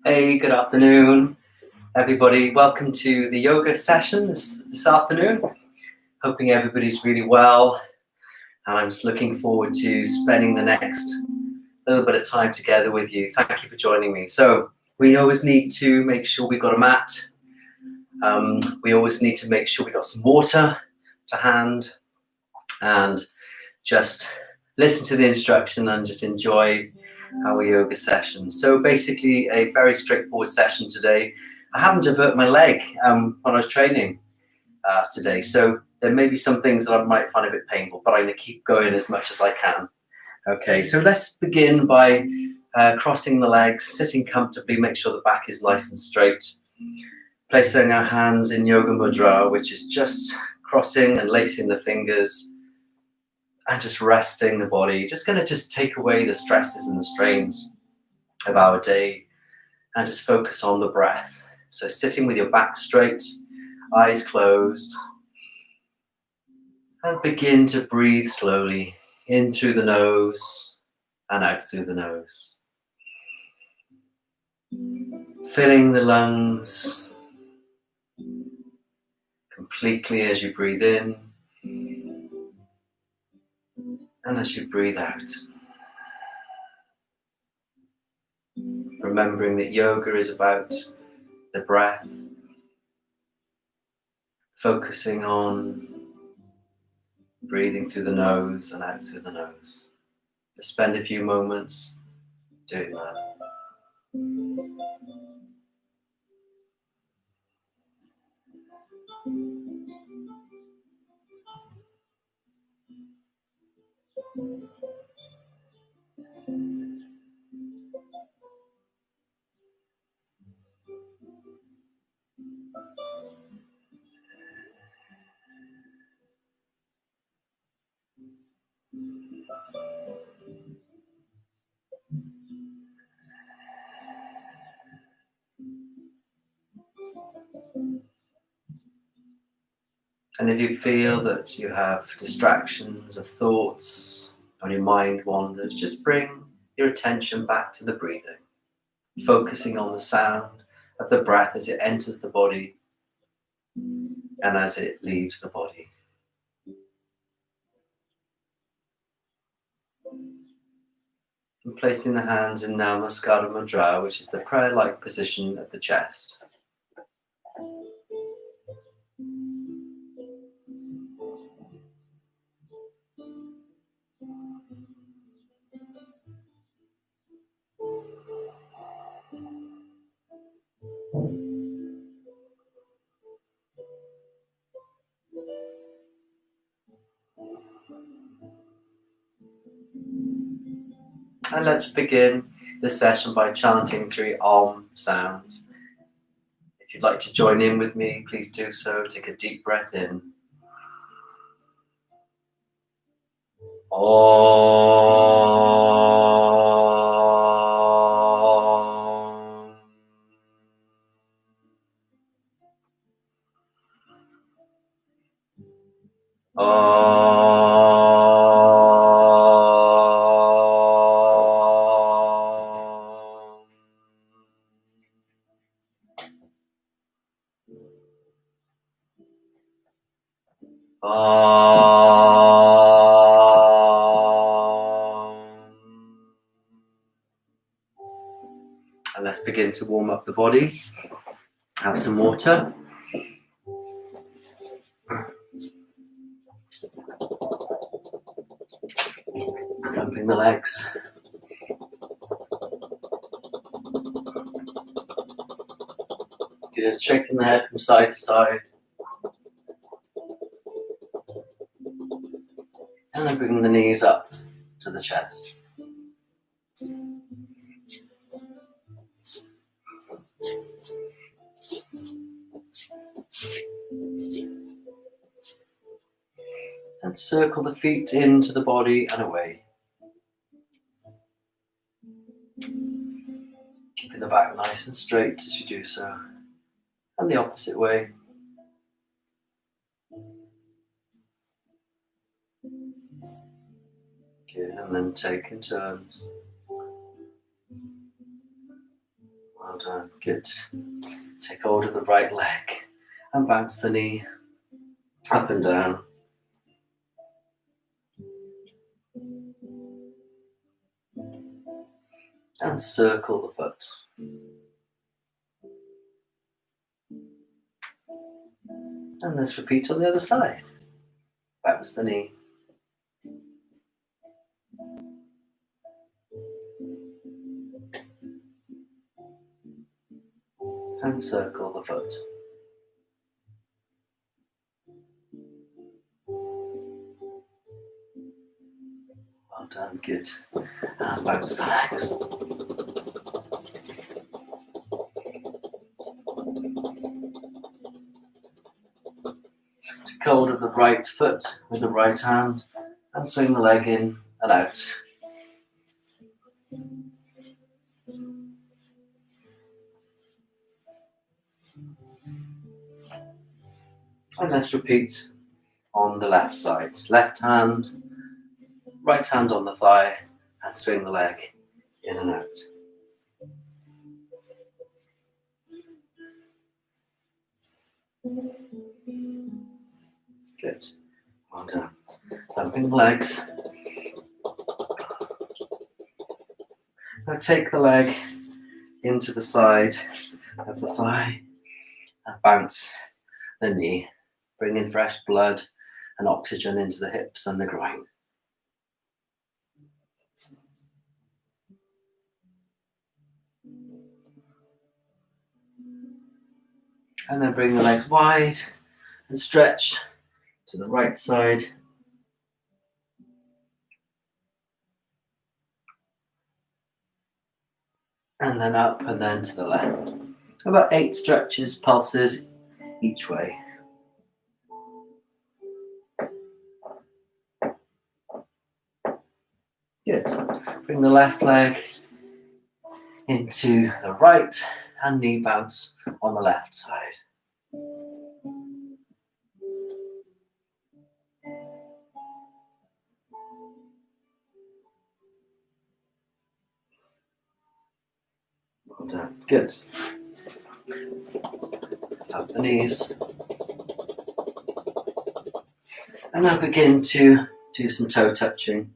Hey, good afternoon, everybody. Welcome to the yoga session this afternoon. Hoping everybody's really well, and I'm just looking forward to spending the next little bit of time together with you. Thank you for joining me. So we always need to make sure we've got a mat. We always need to make sure we've got some water to hand, and just listen to the instruction and just enjoy our yoga session. So basically a very straightforward session today. I happened to hurt my leg when I was training today, so there may be some things that I might find a bit painful, but I'm going to keep going as much as I can. Okay, so let's begin by crossing the legs, sitting comfortably, make sure the back is nice and straight. Placing our hands in Yoga Mudra, which is just crossing and lacing the fingers and just resting the body. Just going to take away the stresses and the strains of our day and just focus on the breath. So sitting with your back straight, eyes closed, and begin to breathe slowly in through the nose and out through the nose. Filling the lungs completely as you breathe in and as you breathe out. Remembering that yoga is about the breath, focusing on breathing through the nose and out through the nose. Just spend a few moments doing that. And if you feel that you have distractions of thoughts or your mind wanders, just bring your attention back to the breathing, focusing on the sound of the breath as it enters the body and as it leaves the body. And placing the hands in Namaskara Mudra, which is the prayer-like position of the chest. And let's begin the session by chanting 3 Om sounds. If you'd like to join in with me, please do so. Take a deep breath in. Om. And let's begin to warm up the body. Have some water. Thumping the legs. Good. Shaking the head from side to side. And then bringing the knees up to the chest. And circle the feet into the body and away. Keeping the back nice and straight as you do so. And the opposite way. Good, and then take in turns. 1, Well done. Good. Take hold of the right leg and bounce the knee up and down. And circle the foot. And let's repeat on the other side. Bounce the knee. And circle the foot. Well done, good. And bounce the legs. Take hold of the right foot with the right hand and swing the leg in and out. And let's repeat on the left side. Left hand, right hand on the thigh, and swing the leg in and out. Good. Well done. Thumping the legs. Now take the leg into the side of the thigh and bounce the knee. Bring in fresh blood and oxygen into the hips and the groin. And then bring the legs wide and stretch to the right side. And then up and then to the left. About 8 stretches, pulses each way. Good. Bring the left leg into the right and knee bounce on the left side. Well done. Good. Tap the knees. And now begin to do some toe touching,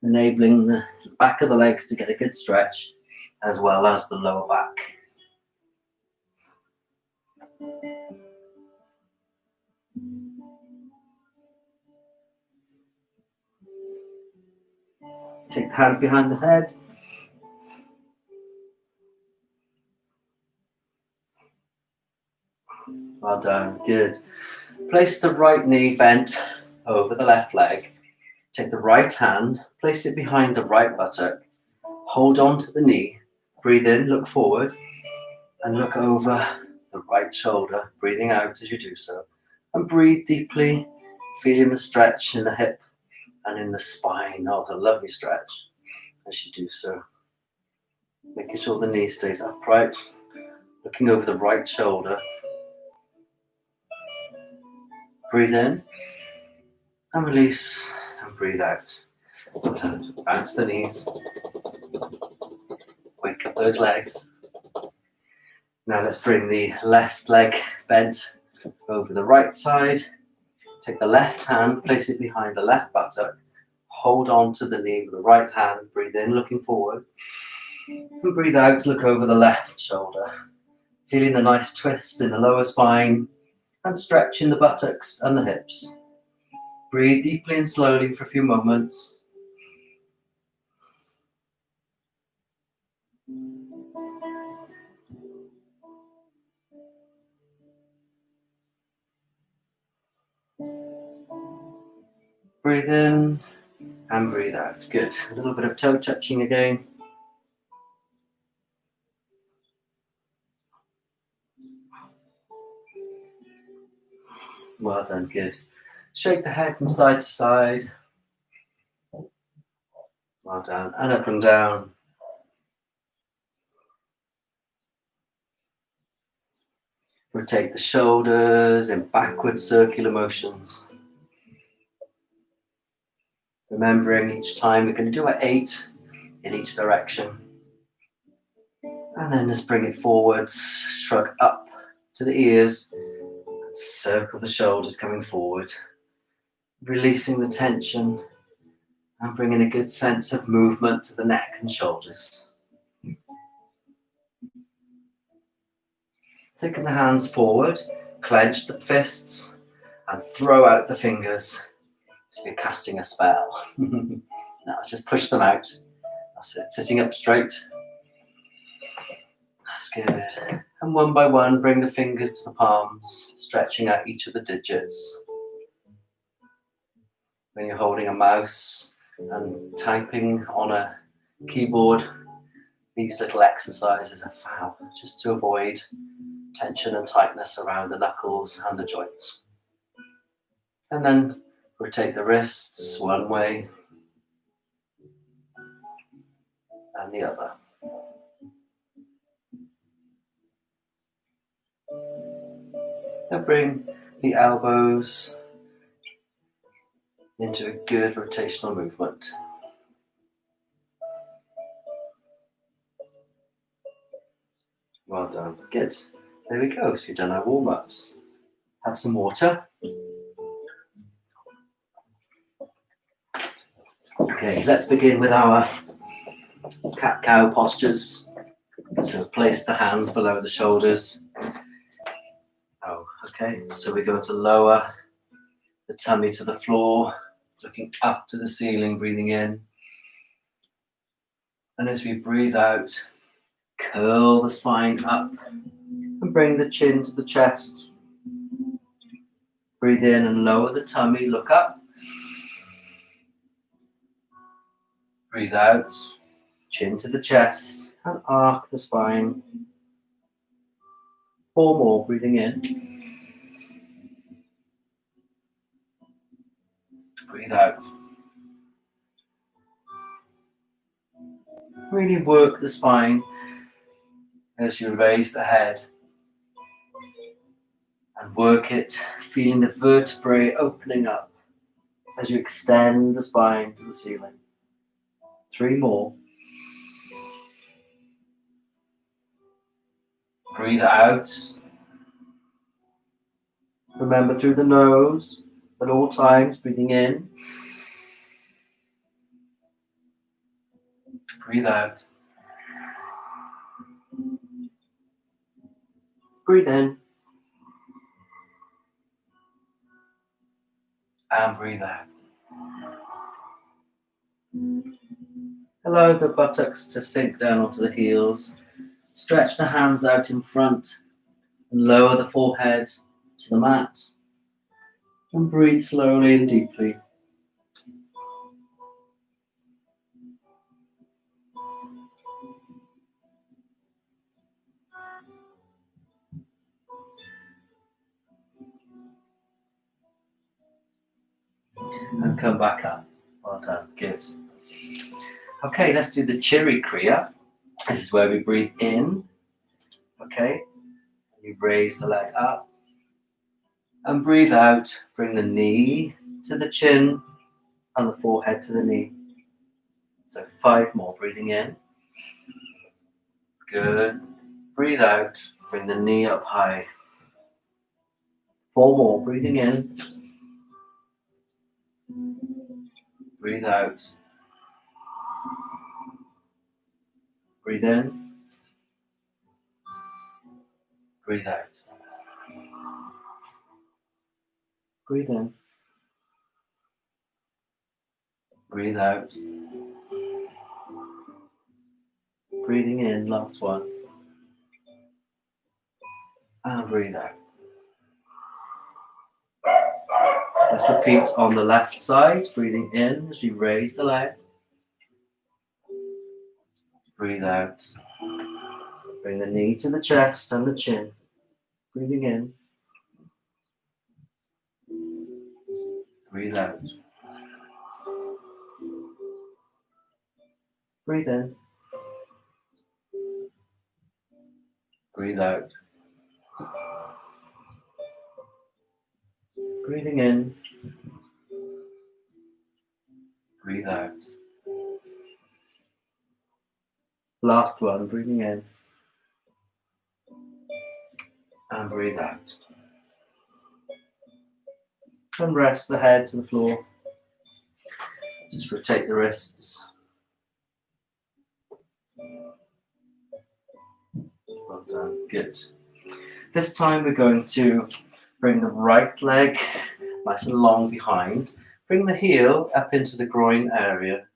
enabling the back of the legs to get a good stretch, as well as the lower back. Take the hands behind the head. Well done, good. Place the right knee bent over the left leg. Take the right hand, place it behind the right buttock. Hold on to the knee. Breathe in, look forward, and look over the right shoulder, breathing out as you do so. And breathe deeply, feeling the stretch in the hip and in the spine. Oh, it's a lovely stretch as you do so. Making sure the knee stays upright, looking over the right shoulder. Breathe in and release and breathe out. Bounce the knees. Wake up those legs. Now let's bring the left leg bent over the right side. Take the left hand, place it behind the left buttock. Hold on to the knee with the right hand. Breathe in, looking forward. And breathe out, look over the left shoulder. Feeling the nice twist in the lower spine and stretch in the buttocks and the hips. Breathe deeply and slowly for a few moments. Breathe in and breathe out. Good. A little bit of toe touching again. Well done, good. Shake the head from side to side. Well done. And up and down. Rotate the shoulders in backward circular motions. Remembering each time we're going to do an 8 in each direction. And then just bring it forwards, shrug up to the ears, circle the shoulders coming forward, releasing the tension and bringing a good sense of movement to the neck and shoulders. Taking the hands forward, clench the fists and throw out the fingers as if you're casting a spell. Now just push them out. That's it, sitting up straight. That's good. And one by one, bring the fingers to the palms, stretching out each of the digits. When you're holding a mouse and typing on a keyboard, these little exercises are fab, just to avoid tension and tightness around the knuckles and the joints. And then rotate the wrists one way and the other. Now bring the elbows into a good rotational movement. Well done. Good. There we go. So we've done our warm-ups. Have some water. Okay, let's begin with our cat-cow postures. So place the hands below the shoulders. Oh, okay. So we're going to lower the tummy to the floor, looking up to the ceiling, breathing in. And as we breathe out, curl the spine up and bring the chin to the chest. Breathe in and lower the tummy, look up. Breathe out, chin to the chest and arc the spine. 4 more, breathing in. Breathe out. Really work the spine as you raise the head and work it, feeling the vertebrae opening up as you extend the spine to the ceiling. 3 more. Breathe out. Remember through the nose at all times, breathing in. Breathe out. Breathe in. And breathe out. Allow the buttocks to sink down onto the heels. Stretch the hands out in front and lower the forehead to the mat. And breathe slowly and deeply. And come back up. Well done. Good. Okay, let's do the Chiri Kriya. This is where we breathe in. Okay. You raise the leg up. And breathe out. Bring the knee to the chin and the forehead to the knee. So 5 more. Breathing in. Good. Breathe out. Bring the knee up high. 4 more. Breathing in. Breathe out. Breathe in. Breathe out. Breathe in. Breathe out. Breathing in, last one. And breathe out. Let's repeat on the left side. Breathing in as you raise the leg. Breathe out. Bring the knee to the chest and the chin. Breathing in. Breathe out. Breathe in. Breathe out. Breathing in. Breathe out. Last one, breathing in. and breathe out. And rest the head to the floor. Just rotate the wrists. Well done, good. This time we're going to bring the right leg nice and long behind. Bring the heel up into the groin area.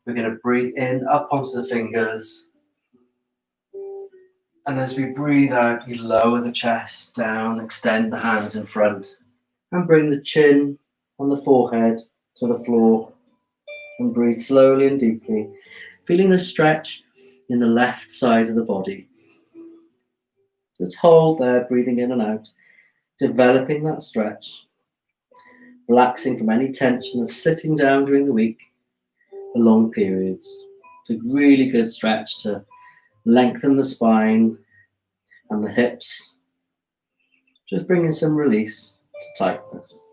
We're going to breathe in, up onto the fingers. And as we breathe out, we lower the chest down, extend the hands in front, and bring the chin on the forehead to the floor. And breathe slowly and deeply, feeling the stretch in the left side of the body. Just hold there, breathing in and out, developing that stretch, relaxing from any tension of sitting down during the week for long periods. It's a really good stretch to lengthen the spine and the hips, just bringing some release to tightness.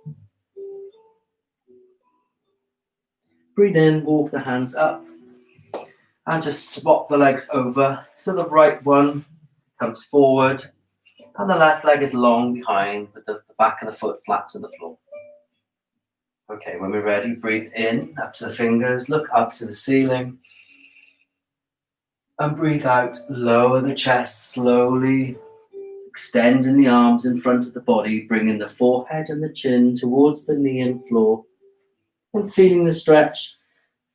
Breathe in, walk the hands up, and just swap the legs over so the right one comes forward and the left leg is long behind with the back of the foot flat to the floor. Okay, when we're ready, breathe in, up to the fingers, look up to the ceiling, and breathe out, lower the chest slowly, extending the arms in front of the body, bringing the forehead and the chin towards the knee and floor, and feeling the stretch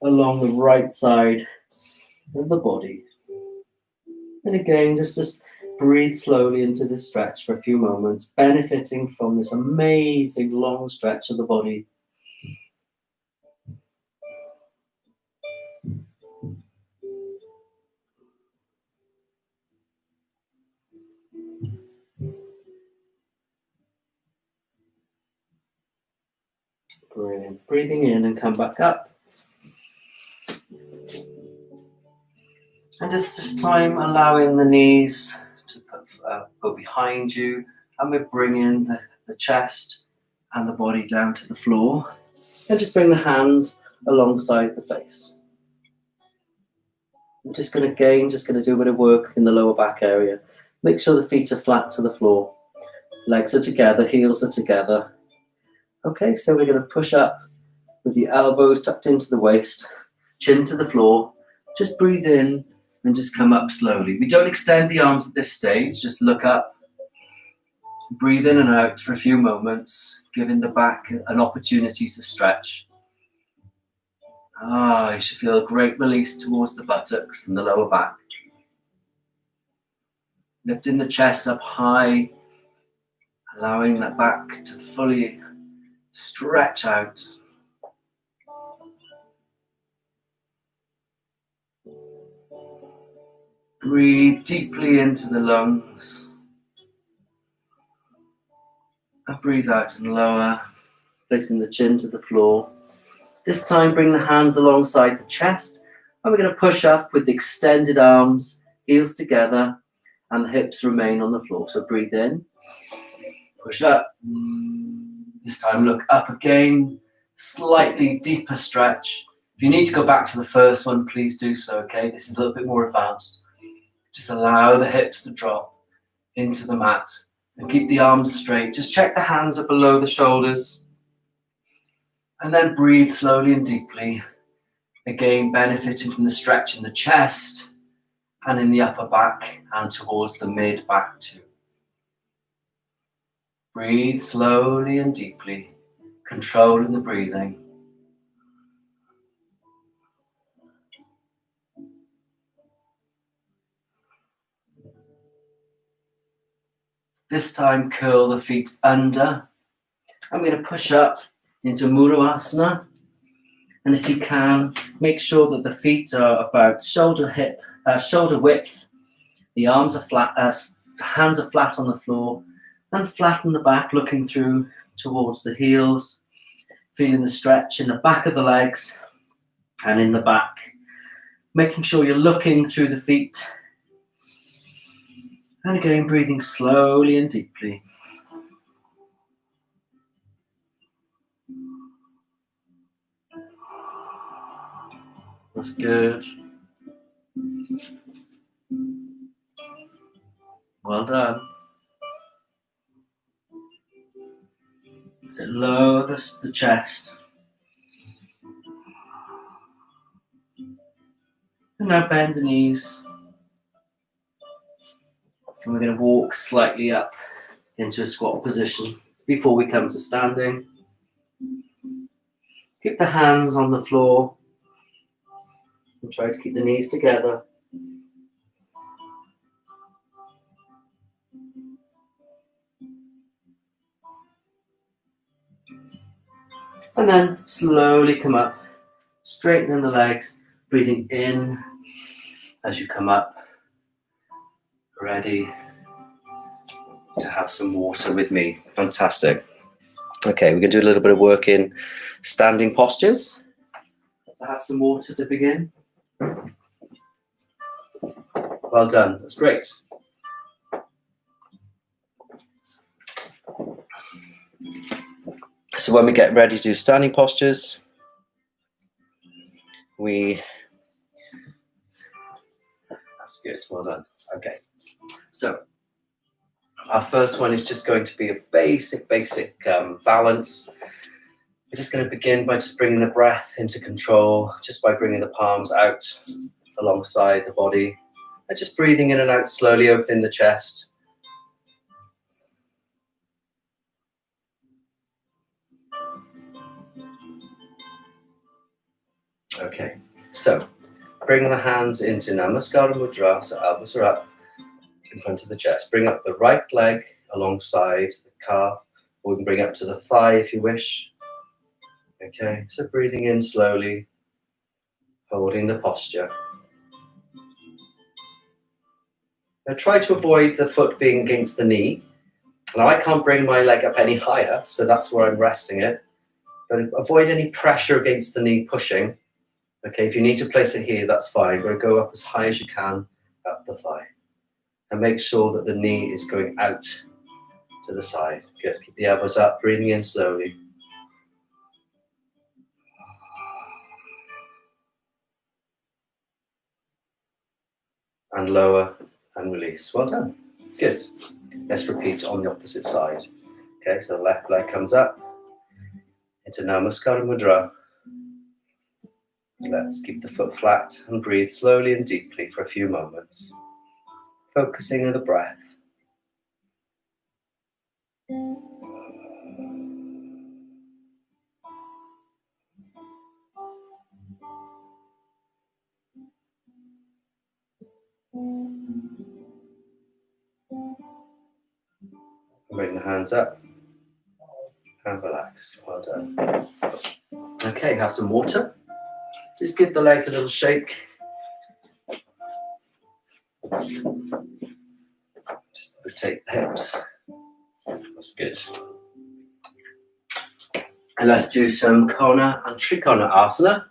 along the right side of the body. And again, just breathe slowly into this stretch for a few moments, benefiting from this amazing long stretch of the body. Brilliant. Breathing in and come back up. And just this time, allowing the knees to go behind you, and we're bringing the chest and the body down to the floor. And just bring the hands alongside the face. I'm just going to do a bit of work in the lower back area. Make sure the feet are flat to the floor. Legs are together, heels are together. Okay, so we're going to push up with the elbows tucked into the waist, chin to the floor. Just breathe in and just come up slowly. We don't extend the arms at this stage, just look up. Breathe in and out for a few moments, giving the back an opportunity to stretch. You should feel a great release towards the buttocks and the lower back. Lifting the chest up high, allowing that back to fully stretch out. Breathe deeply into the lungs. And breathe out and lower, placing the chin to the floor. This time, bring the hands alongside the chest. And we're going to push up with the extended arms, heels together, and the hips remain on the floor. So breathe in, push up. This time, look up again, slightly deeper stretch. If you need to go back to the first one, please do so, okay? This is a little bit more advanced. Just allow the hips to drop into the mat and keep the arms straight. Just check the hands are below the shoulders. And then breathe slowly and deeply. Again, benefiting from the stretch in the chest and in the upper back and towards the mid back too. Breathe slowly and deeply, controlling the breathing. This time, curl the feet under. I'm going to push up into Mudra Asana. And if you can, make sure that the feet are about shoulder width. The arms are flat, hands are flat on the floor, and flatten the back, looking through towards the heels, feeling the stretch in the back of the legs and in the back. Making sure you're looking through the feet. And again, breathing slowly and deeply. That's good. Well done. So lower the chest. And now bend the knees. And we're going to walk slightly up into a squat position before we come to standing. Keep the hands on the floor and try to keep the knees together. And then slowly come up, straightening the legs, breathing in as you come up, ready to have some water with me. Fantastic. Okay, we're going to do a little bit of work in standing postures. So have some water to begin. Well done, that's great. So when we get ready to do standing postures, that's good, well done. Okay, so our first one is just going to be a basic balance. We're just going to begin by just bringing the breath into control, just by bringing the palms out alongside the body, and just breathing in and out slowly, opening the chest. Okay, so bring the hands into Namaskara Mudra, so elbows are up in front of the chest. Bring up the right leg alongside the calf, or we can bring up to the thigh if you wish. Okay, so breathing in slowly, holding the posture. Now try to avoid the foot being against the knee. Now I can't bring my leg up any higher, so that's where I'm resting it. But avoid any pressure against the knee pushing. Okay, if you need to place it here, that's fine. But go up as high as you can, up the thigh. And make sure that the knee is going out to the side. Good, keep the elbows up, breathing in slowly. And lower and release. Well done. Good. Let's repeat on the opposite side. Okay, so the left leg comes up into Namaskara Mudra. Let's keep the foot flat and breathe slowly and deeply for a few moments, focusing on the breath. Bring the hands up and relax. Well done. Okay, have some water. Just give the legs a little shake. Just rotate the hips. That's good. And let's do some Kona and Trikona Asana.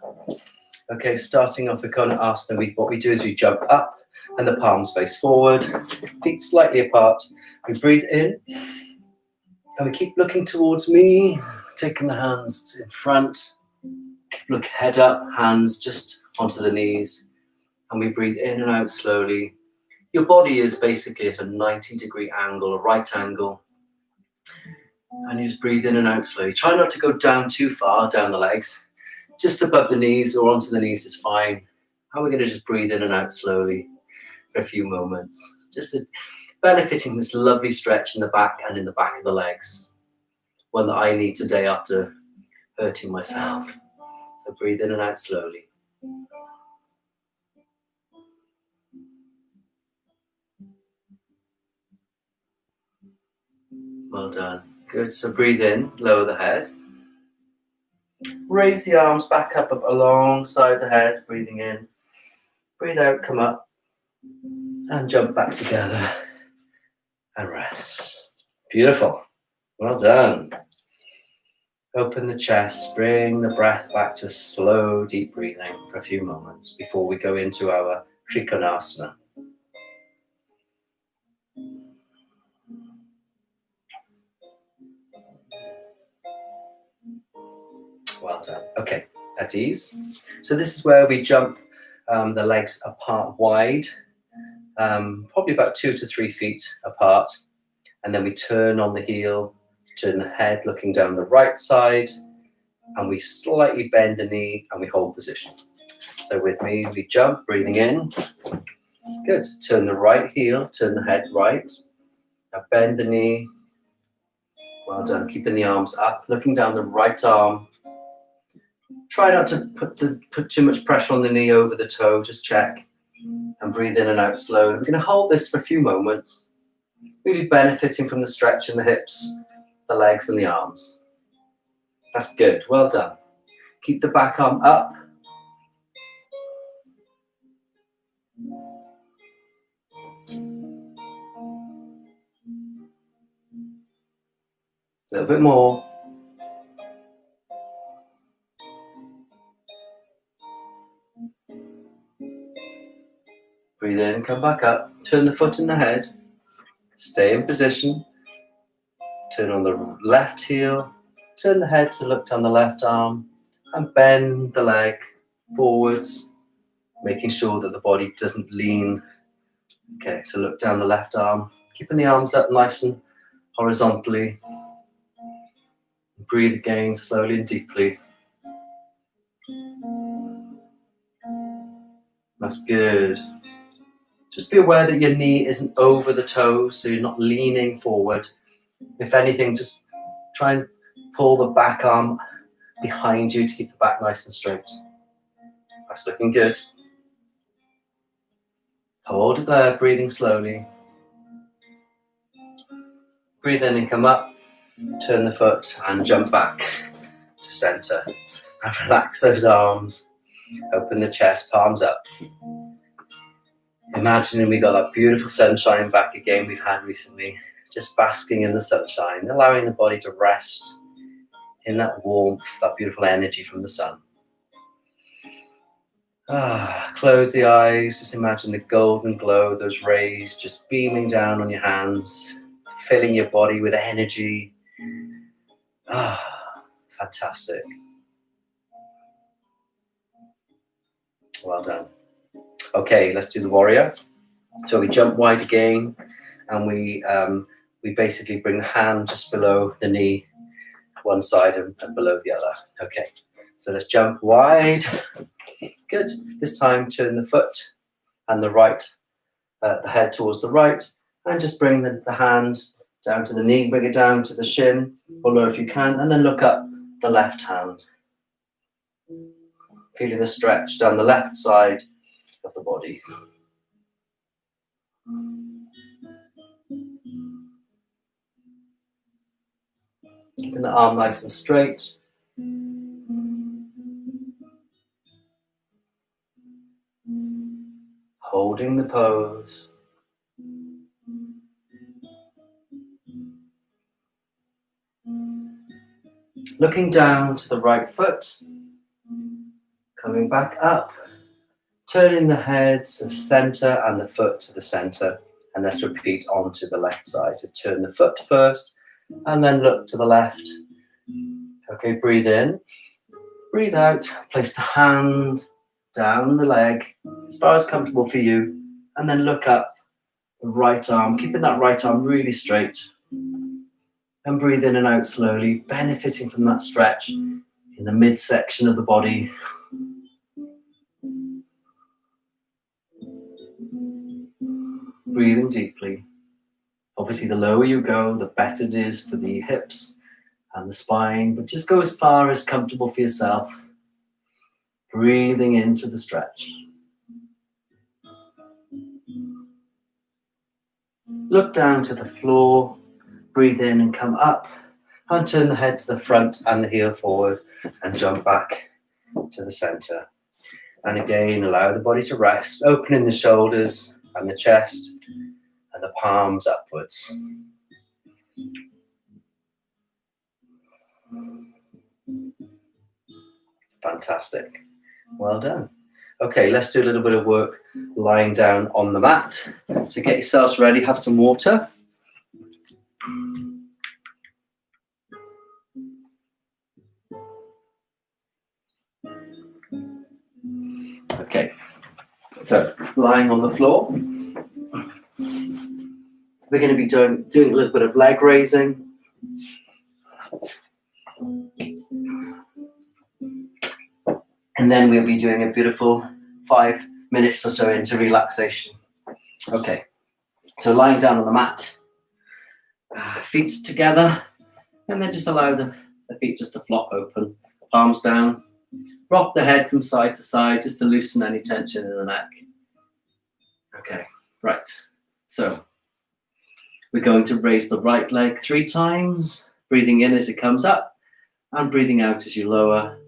Okay, starting off with Kona Asana, what we do is we jump up and the palms face forward, feet slightly apart. We breathe in and we keep looking towards me, taking the hands in front. Look head up, hands just onto the knees, and we breathe in and out slowly. Your body is basically at a 90-degree angle, a right angle, and you just breathe in and out slowly. Try not to go down too far down the legs, just above the knees or onto the knees is fine. And we're going to just breathe in and out slowly for a few moments, just benefiting this lovely stretch in the back and in the back of the legs, one that I need today after hurting myself. So breathe in and out slowly. Well done. Good. So breathe in, lower the head. Raise the arms back up alongside the head, breathing in. Breathe out, come up. And jump back together. And rest. Beautiful. Well done. Open the chest, bring the breath back to a slow, deep breathing for a few moments before we go into our Trikonasana. Well done. Okay, at ease. So this is where we jump the legs apart wide, probably about 2 to 3 feet apart, and then we turn on the heel Turn the head looking down the right side, and we slightly bend the knee and we hold position. So with me, we jump, breathing in. Good. Turn the right heel, turn the head right. Now bend the knee. Well done. Keeping the arms up, looking down the right arm. Try not to put too much pressure on the knee over the toe. Just check and breathe in and out slowly. We're going to hold this for a few moments, really benefiting from the stretch in the hips, the legs and the arms. That's good. Well done. Keep the back arm up. A little bit more. Breathe in, come back up. Turn the foot in the head. Stay in position. Turn on the left heel. Turn the head to look down the left arm. And bend the leg forwards, making sure that the body doesn't lean. Okay, so look down the left arm. Keeping the arms up nice and horizontally. Breathe again, slowly and deeply. That's good. Just be aware that your knee isn't over the toes, so you're not leaning forward. If anything, just try and pull the back arm behind you to keep the back nice and straight. That's looking good. Hold it there, breathing slowly. Breathe in and come up. Turn the foot and jump back to center. And relax those arms. Open the chest, palms up. Imagining we got that beautiful sunshine back again we've had recently. Just basking in the sunshine, allowing the body to rest in that warmth, that beautiful energy from the sun. Close the eyes, just imagine the golden glow, those rays just beaming down on your hands, filling your body with energy. Fantastic. Well done. Okay, let's do the warrior. So we jump wide again, and we basically bring the hand just below the knee, one side and below the other. Okay, so let's jump wide. Good. This time turn the foot and the head towards the right, and just bring the hand down to the knee, bring it down to the shin, or lower if you can, and then look up the left hand. Feeling the stretch down the left side of the body. Keeping the arm nice and straight. Holding the pose. Looking down to the right foot. Coming back up. Turning the head to the center and the foot to the center. And let's repeat onto the left side. So turn the foot first and then look to the left. Okay, breathe in. Breathe out. Place the hand down the leg as far as comfortable for you. And then look up the right arm, keeping that right arm really straight. And breathe in and out slowly, benefiting from that stretch in the midsection of the body. Breathing deeply. Obviously, the lower you go, the better it is for the hips and the spine, but just go as far as comfortable for yourself. Breathing into the stretch. Look down to the floor, breathe in and come up, and turn the head to the front and the heel forward, and jump back to the center. And again, allow the body to rest, opening the shoulders and the chest, and the palms upwards. Fantastic. Well done. Okay, let's do a little bit of work lying down on the mat. So get yourselves ready, have some water. Okay, so lying on the floor. We're going to be doing a little bit of leg raising. And then we'll be doing a beautiful 5 minutes or so into relaxation. Okay, so lying down on the mat, feet together, and then just allow the feet just to flop open, palms down. Rock the head from side to side just to loosen any tension in the neck. Okay, right. So we're going to raise the right leg 3 times, breathing in as it comes up and breathing out as you lower.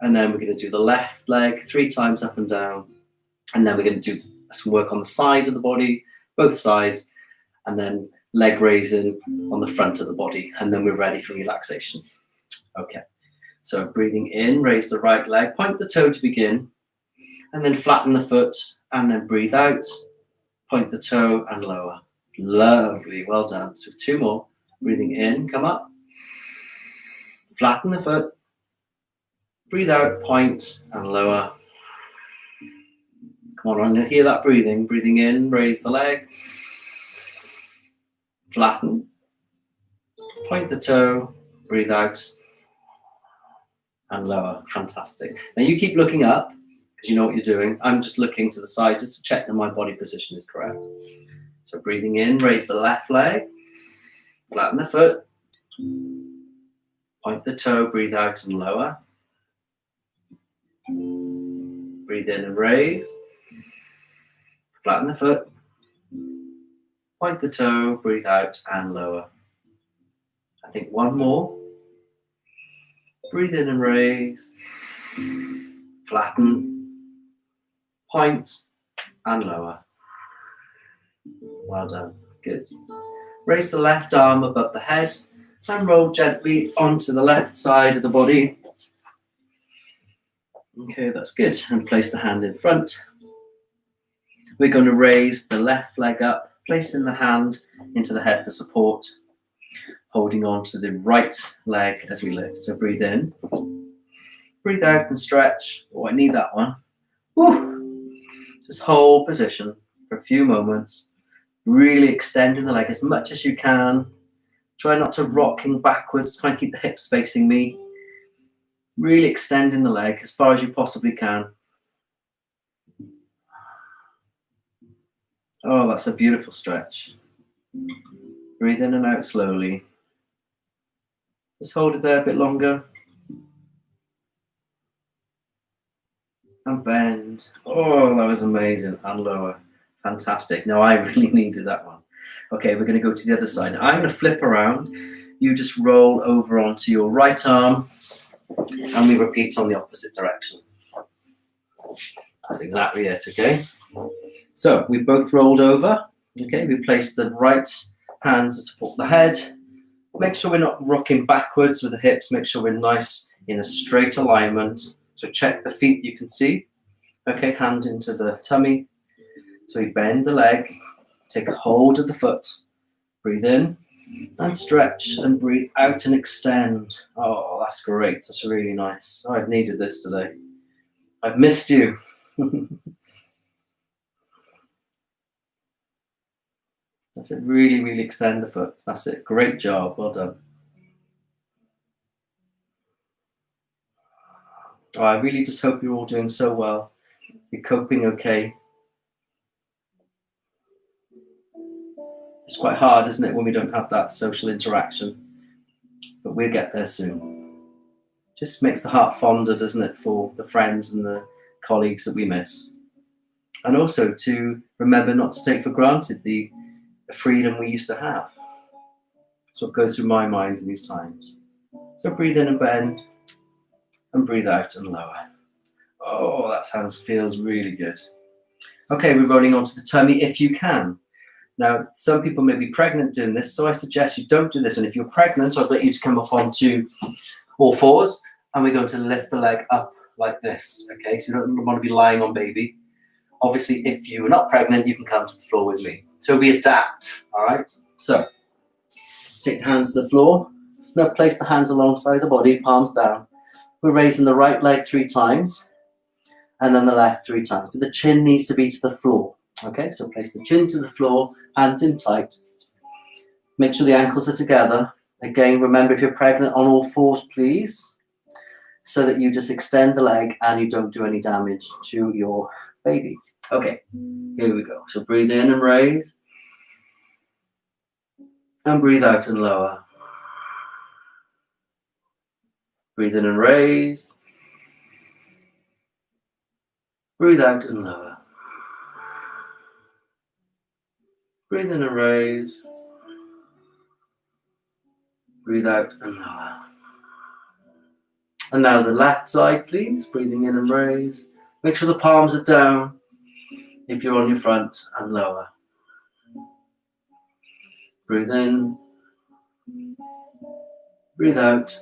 And then we're going to do the left leg 3 times up and down. And then we're going to do some work on the side of the body, both sides, and then leg raising on the front of the body. And then we're ready for relaxation. Okay. So breathing in, raise the right leg, point the toe to begin, and then flatten the foot, and then breathe out, point the toe and lower. Lovely, well done. So 2 more. Breathing in, come up, flatten the foot, breathe out, point and lower. Come on, hear that breathing. Breathing in, raise the leg, flatten, point the toe, breathe out, and lower. Fantastic. Now you keep looking up because you know what you're doing. I'm just looking to the side just to check that my body position is correct. So breathing in, raise the left leg, flatten the foot, point the toe, breathe out and lower. Breathe in and raise, flatten the foot, point the toe, breathe out and lower. I think 1 more. Breathe in and raise, flatten, point and lower. Well done, good. Raise the left arm above the head and roll gently onto the left side of the body. Okay, that's good. And place the hand in front. We're going to raise the left leg up, placing the hand into the head for support, holding on to the right leg as we lift. So breathe in, breathe out and stretch. Oh, I need that one. Woo. Just hold position for a few moments, really extending the leg as much as you can. Try not to rocking backwards, try and keep the hips facing me. Really extending the leg as far as you possibly can. Oh, that's a beautiful stretch. Breathe in and out slowly. Just hold it there a bit longer. And bend. Oh, that was amazing. And lower. Fantastic. Now I really needed that one. Okay, we're going to go to the other side. I'm going to flip around. You just roll over onto your right arm. And we repeat on the opposite direction. That's exactly it, okay? So we both rolled over. Okay, we place the right hand to support the head. Make sure we're not rocking backwards with the hips. Make sure we're nice in a straight alignment. So check the feet you can see. Okay, hand into the tummy. So we bend the leg, take a hold of the foot, breathe in and stretch and breathe out and extend. Oh, that's great. That's really nice. Oh, I've needed this today. I've missed you. That's it. Really, really extend the foot. That's it. Great job. Well done. Oh, I really just hope you're all doing so well. You're coping okay. It's quite hard, isn't it, when we don't have that social interaction? But we'll get there soon. Just makes the heart fonder, doesn't it, for the friends and the colleagues that we miss. And also to remember not to take for granted the freedom we used to have. That's what goes through my mind in these times. So breathe in and bend, and breathe out and lower. Oh, that feels really good. Okay, we're rolling onto the tummy if you can. Now, some people may be pregnant doing this, so I suggest you don't do this. And if you're pregnant, I'd like you to come up onto all fours, and we're going to lift the leg up like this. Okay, so you don't want to be lying on baby. Obviously, if you're not pregnant, you can come to the floor with me. So we adapt, all right? So take the hands to the floor. Now place the hands alongside the body, palms down. We're raising the right leg 3 times, and then the left 3 times. But the chin needs to be to the floor. Okay, so place the chin to the floor, hands in tight. Make sure the ankles are together, Again, remember if you're pregnant, on all fours, please, so that you just extend the leg and you don't do any damage to your baby. Okay, here we go. So breathe in and raise. And breathe out and lower. Breathe in and raise. Breathe out and lower. Breathe in and raise. Breathe out and lower. And now the left side, please. Breathing in and raise. Make sure the palms are down if you're on your front, and lower. Breathe in. Breathe out.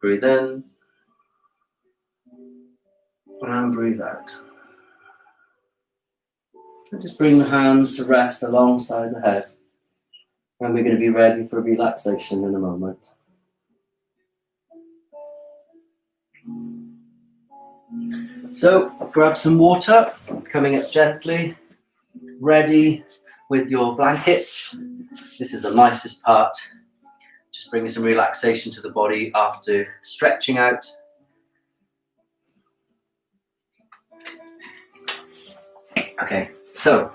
Breathe in. And breathe out. And just bring the hands to rest alongside the head. And we're going to be ready for relaxation in a moment. So grab some water, coming up gently, ready with your blankets. This is the nicest part. Just bringing some relaxation to the body after stretching out. Okay, so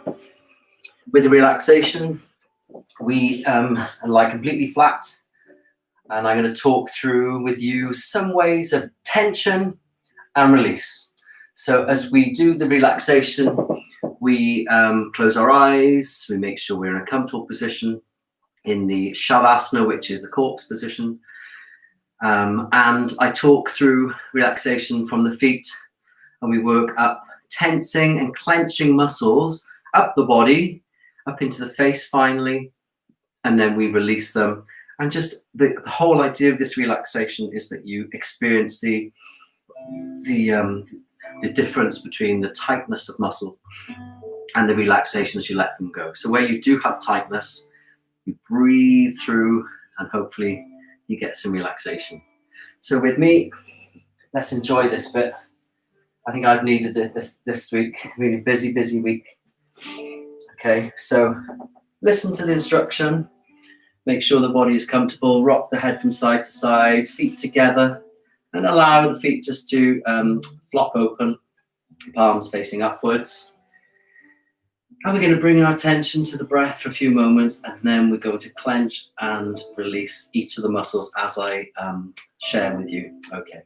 with the relaxation, we lie completely flat, and I'm going to talk through with you some ways of tension and release. So as we do the relaxation, we close our eyes, we make sure we're in a comfortable position in the Shavasana, which is the corpse position. And I talk through relaxation from the feet, and we work up tensing and clenching muscles up the body, up into the face finally, and then we release them. And just the whole idea of this relaxation is that you experience the difference between the tightness of muscle and the relaxation as you let them go. So where you do have tightness, you breathe through, and hopefully you get some relaxation. So with me, let's enjoy this bit. I think I've needed it this week. Really busy week. Okay, so listen to the instruction. Make sure the body is comfortable. Rock the head from side to side, feet together, and allow the feet just to flop open, palms facing upwards. And we're going to bring our attention to the breath for a few moments, and then we're going to clench and release each of the muscles as I share with you. Okay.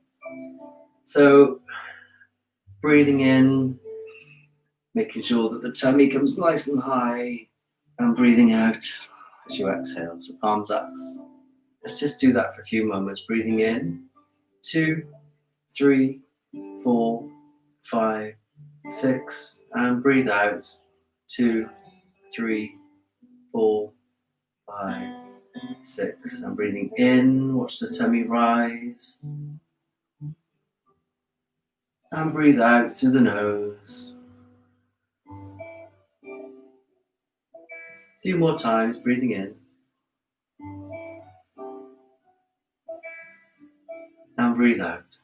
So breathing in, making sure that the tummy comes nice and high, and breathing out as you exhale. So palms up. Let's just do that for a few moments. Breathing in, 2, 3, 4, 5, 6, and breathe out, 2, 3, 4, 5, 6. And breathing in, watch the tummy rise. And breathe out through the nose. A few more times, breathing in. And breathe out.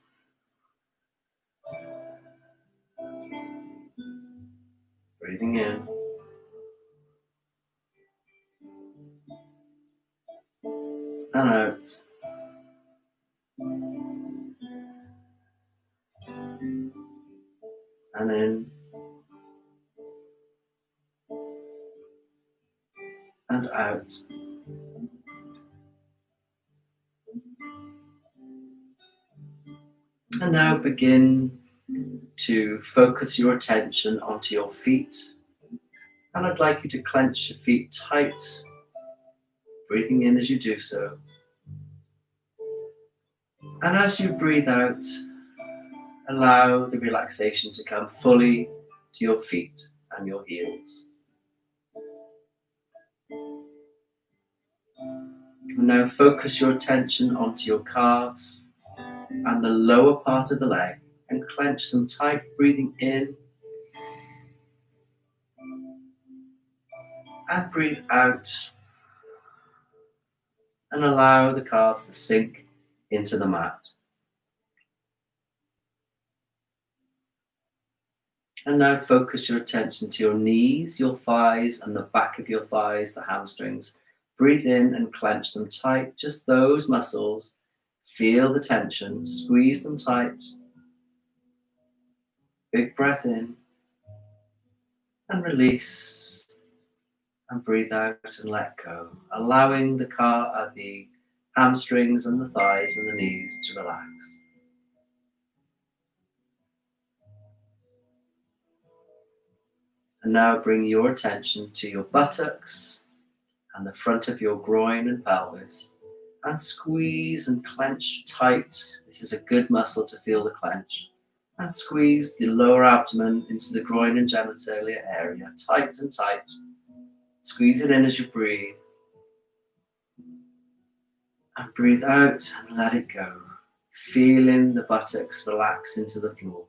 Breathing in. And out. And in. And out. And now begin to focus your attention onto your feet. And I'd like you to clench your feet tight, breathing in as you do so. And as you breathe out, allow the relaxation to come fully to your feet and your heels. And now focus your attention onto your calves and the lower part of the leg, and clench them tight, breathing in and breathe out, and allow the calves to sink into the mat. And now focus your attention to your knees, your thighs, and the back of your thighs, the hamstrings, Breathe in and clench them tight, just those muscles. Feel the tension, squeeze them tight. Big breath in and release, and breathe out and let go, allowing the hamstrings and the thighs and the knees to relax. And now bring your attention to your buttocks and the front of your groin and pelvis, and squeeze and clench tight. This is a good muscle to feel the clench. And squeeze the lower abdomen into the groin and genitalia area, tight and tight. Squeeze it in as you breathe. And breathe out and let it go. Feeling the buttocks relax into the floor.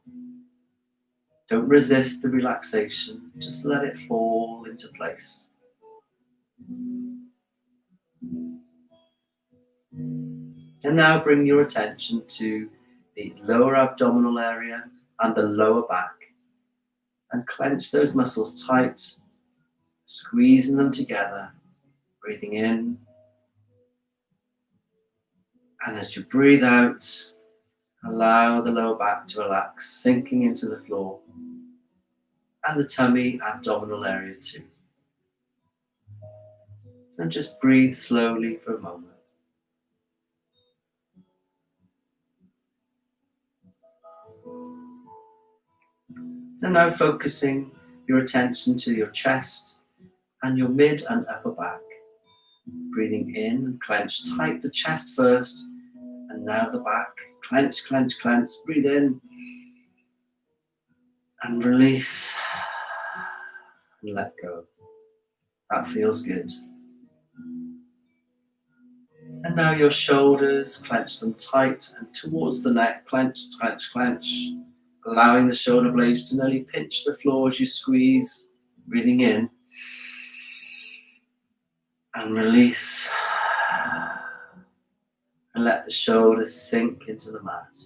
Don't resist the relaxation, just let it fall into place. And now bring your attention to the lower abdominal area and the lower back. And clench those muscles tight, squeezing them together, breathing in. And as you breathe out, allow the lower back to relax, sinking into the floor. And the tummy, abdominal area too. And just breathe slowly for a moment. And now focusing your attention to your chest and your mid and upper back. Breathing in and clench tight the chest first, and now the back. Clench, clench, clench. Breathe in and release and let go. That feels good. And now your shoulders, clench them tight and towards the neck. Clench, clench, clench. Allowing the shoulder blades to nearly pinch the floor as you squeeze. Breathing in and release. And let the shoulders sink into the mat.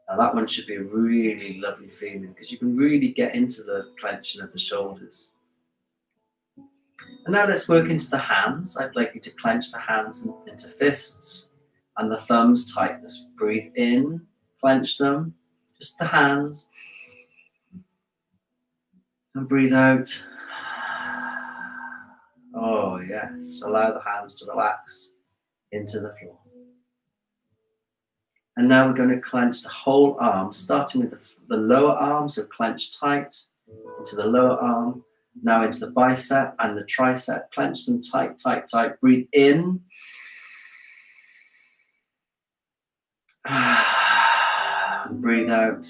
Now that one should be a really lovely feeling because you can really get into the clenching of the shoulders. And now let's work into the hands. I'd like you to clench the hands into fists and the thumbs tight. Let's breathe in, clench them, just the hands. And breathe out. Oh yes, allow the hands to relax into the floor. And now we're going to clench the whole arm, starting with the lower arm, so clench tight into the lower arm. Now into the bicep and the tricep. Clench them tight, tight, tight. Breathe in. And breathe out.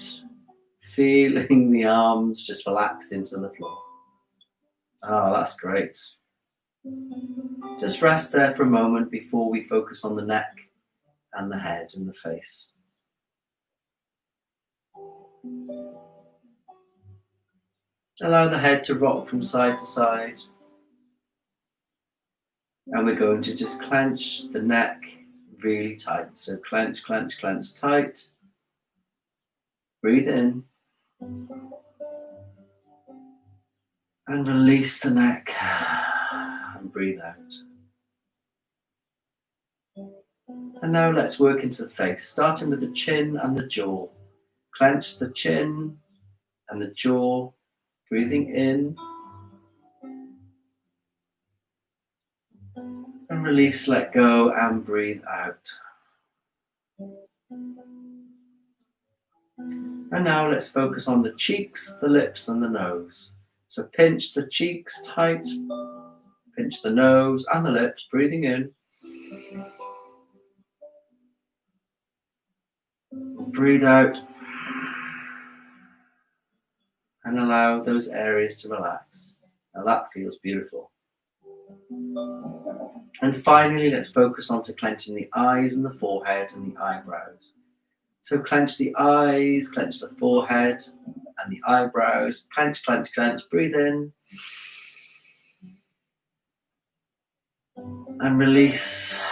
Feeling the arms just relax into the floor. Oh, that's great. Just rest there for a moment before we focus on the neck and the head and the face. Allow the head to rock from side to side. And we're going to just clench the neck really tight. So clench, clench, clench tight. Breathe in. And release the neck. And breathe out. And now let's work into the face, starting with the chin and the jaw. Clench the chin and the jaw. Breathing in. And release, let go, and breathe out. And now let's focus on the cheeks, the lips, and the nose. So pinch the cheeks tight, pinch the nose and the lips, breathing in. Breathe out. And allow those areas to relax. Now that feels beautiful. And finally, let's focus on to clenching the eyes and the forehead and the eyebrows. So clench the eyes, clench the forehead and the eyebrows. Clench, clench, clench. Breathe in. And release.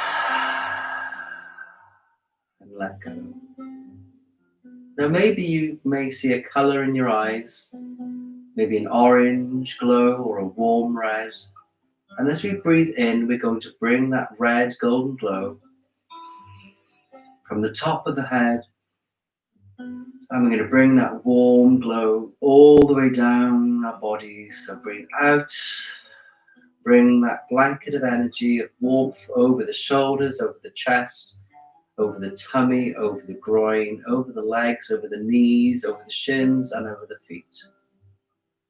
And let go. Now maybe you may see a colour in your eyes. Maybe an orange glow or a warm red. And as we breathe in, we're going to bring that red golden glow from the top of the head, and we're going to bring that warm glow all the way down our bodies. So breathe out, bring that blanket of energy, of warmth over the shoulders, over the chest, over the tummy, over the groin, over the legs, over the knees, over the shins, and over the feet.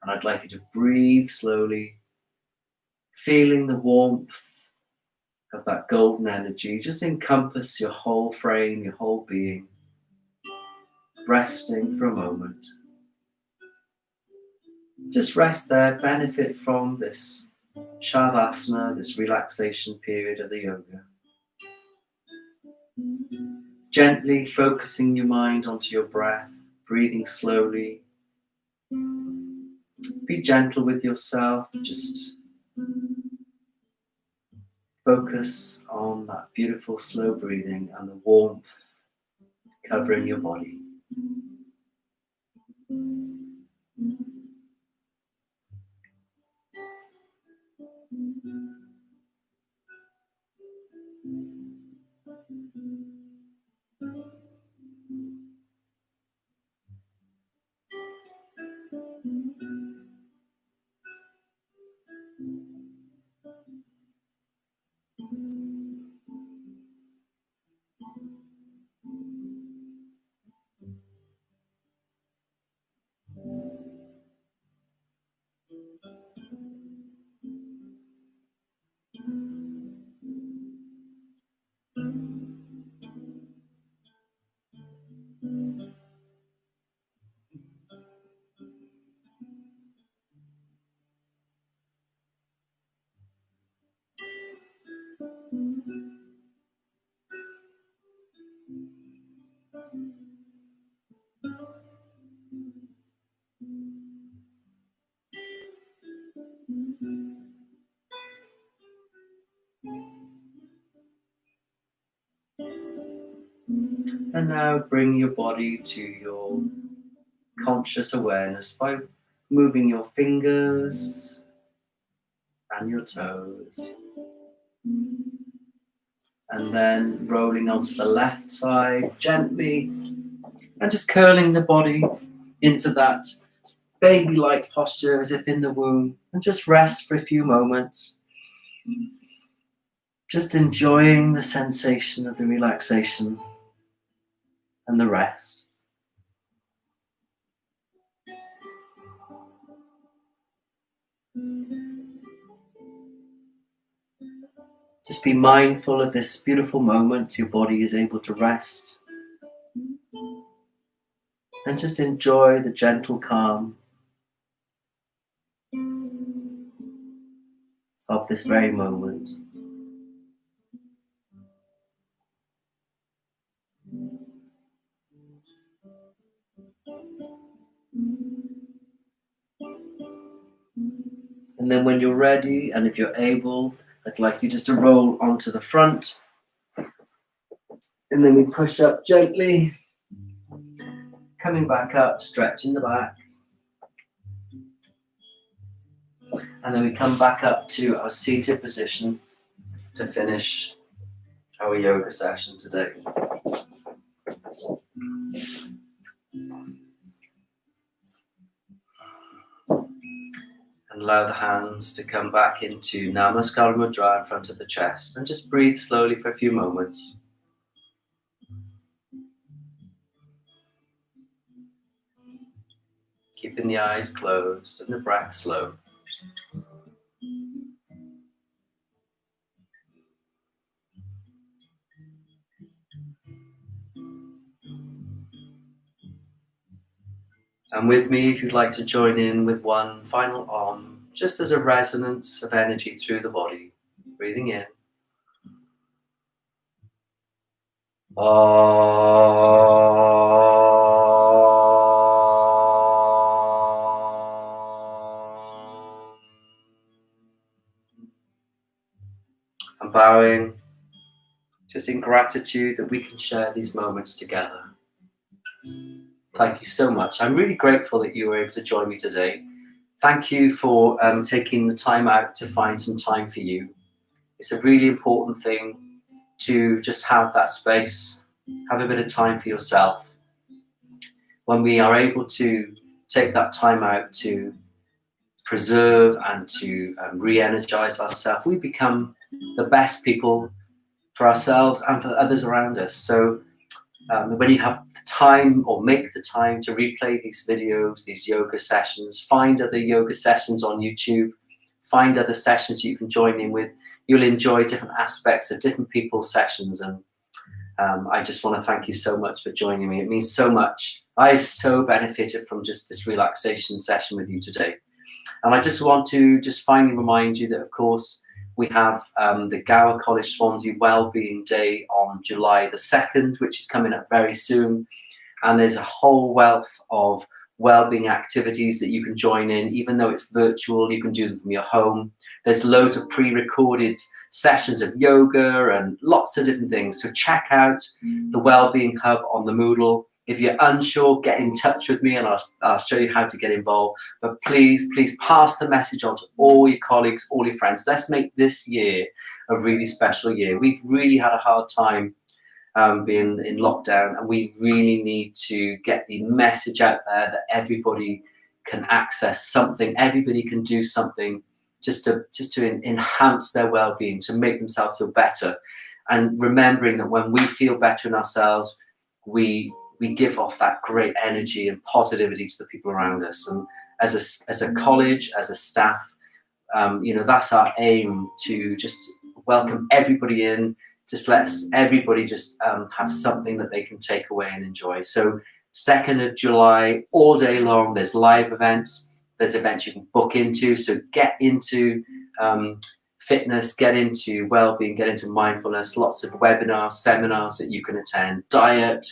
And I'd like you to breathe slowly, feeling the warmth of that golden energy just encompass your whole frame, your whole being. Resting for a moment. Just rest there, benefit from this Shavasana, this relaxation period of the yoga. Gently focusing your mind onto your breath, breathing slowly. Be gentle with yourself, just focus on that beautiful slow breathing and the warmth covering your body. And now bring your body to your conscious awareness by moving your fingers and your toes. And then rolling onto the left side gently and just curling the body into that baby-like posture as if in the womb, and just rest for a few moments. Just enjoying the sensation of the relaxation and the rest. Just be mindful of this beautiful moment your body is able to rest. And just enjoy the gentle calm of this very moment. And then when you're ready, and if you're able, I'd like you just to roll onto the front. And then we push up gently, coming back up, stretching the back. And then we come back up to our seated position to finish our yoga session today. And allow the hands to come back into Namaskar Mudra in front of the chest, and just breathe slowly for a few moments. Keeping the eyes closed and the breath slow. And with me, if you'd like to join in with one final Om, just as a resonance of energy through the body. Breathing in. I'm bowing, just in gratitude that we can share these moments together. Thank you so much. I'm really grateful that you were able to join me today. thank you for taking the time out to find some time for you. It's a really important thing to just have that space, have a bit of time for yourself. When we are able to take that time out to preserve and to re-energize ourselves, we become the best people for ourselves and for others around us. So when you have the time, or make the time to replay these videos, these yoga sessions, find other yoga sessions on YouTube, find other sessions you can join in with. You'll enjoy different aspects of different people's sessions. And I just want to thank you so much for joining me. It means so much. I've so benefited from just this relaxation session with you today. And I just want to finally remind you that, of course, we have the Gower College Swansea Wellbeing Day on July the 2nd, which is coming up very soon. And there's a whole wealth of wellbeing activities that you can join in. Even though it's virtual, you can do them from your home. There's loads of pre-recorded sessions of yoga and lots of different things. So check out the Wellbeing Hub on the Moodle. If you're unsure, get in touch with me and I'll show you how to get involved. But please pass the message on to all your colleagues, all your friends. Let's make this year a really special year. We've really had a hard time being in lockdown, and we really need to get the message out there that everybody can access something, everybody can do something just to enhance their well-being, to make themselves feel better. And remembering that when we feel better in ourselves, we give off that great energy and positivity to the people around us. And as a college, as a staff, that's our aim, to just welcome everybody in. Just let everybody have something that they can take away and enjoy. So 2nd of July, all day long, there's live events. There's events you can book into. So get into fitness, get into well-being, get into mindfulness, lots of webinars, seminars that you can attend, diet,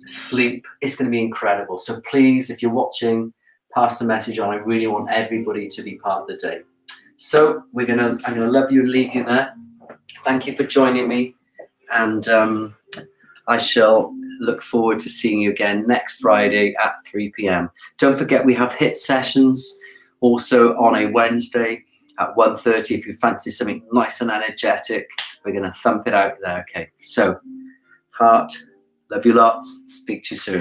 sleep. It's going to be incredible. So please, if you're watching, pass the message on. I really want everybody to be part of the day. So I'm going to love you and leave you there. Thank you for joining me, and I shall look forward to seeing you again next Friday at 3 p.m. Don't forget, we have HIIT sessions also on a Wednesday at 1:30. If you fancy something nice and energetic, we're going to thump it out there. Okay, so heart, love you lots. Speak to you soon.